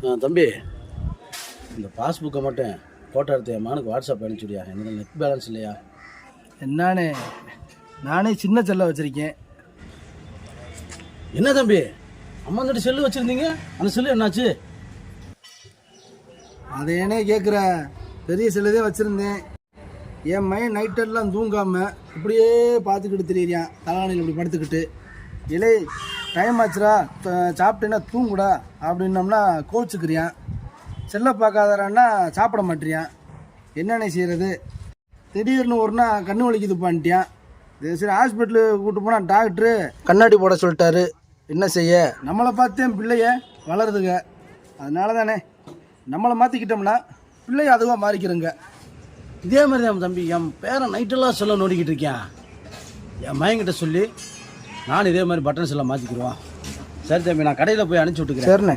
தம்பி, இந்த பாஸ்புக்கை மட்டும் ஃபோட்டோ எடுத்து என் மகனுக்கு வாட்ஸ்அப் அனுப்பிச்சுடியா. என்ன நெட் பேலன்ஸ் இல்லையா? என்னானே, நானே சின்ன செல்லை வச்சுருக்கேன். என்ன தம்பி, அம்மா கிட்ட செல்லு வச்சுருந்தீங்க, அந்த செல்லு என்னாச்சு? அதை ஏனே கேட்குற, பெரிய செல்லுதே வச்சுருந்தேன். என் மையன் நைட்டெல்லாம் தூங்காமல் இப்படியே பார்த்துக்கிட்டு திரியிறான், தலானியில் இப்படி படுத்துக்கிட்டு. இலே டைம் ஆச்சுடா, சாப்பிட்டேன்னா தூங்குடா அப்படின்னோம்னா கோச்சுக்கிறியான். செல்லை பார்க்காதறான்னா சாப்பிட மாட்டேறியான். என்னென்ன செய்கிறது? திடீர்னு ஒரு நாள் கண்ணு வலிக்குதுப்பான்ட்டியான். சரி ஹாஸ்பிட்டலுக்கு கூப்பிட்டு போனால் டாக்டரு கண்ணாடி போட சொல்லிட்டாரு. என்ன செய்ய, நம்மளை பார்த்து என் பிள்ளைய வளருதுங்க. அதனால தானே நம்மளை மாற்றிக்கிட்டோம்னா பிள்ளைய அதுவாக மாறிக்கிறோங்க. இதே மாதிரி தான் தம்பி, என் பேரன் நைட்டெல்லாம் செல்லை நோண்டிக்கிட்டு இருக்கேன். என் மயங்கிட்ட சொல்லி நான் இதே மாதிரி பட்டன் செல்லை மாற்றிக்கிடுவான். சரி தம்பி, நான் கடையில் போய் அனுப்பிச்சி விட்டுக்கிறேன். சரிண்ணே.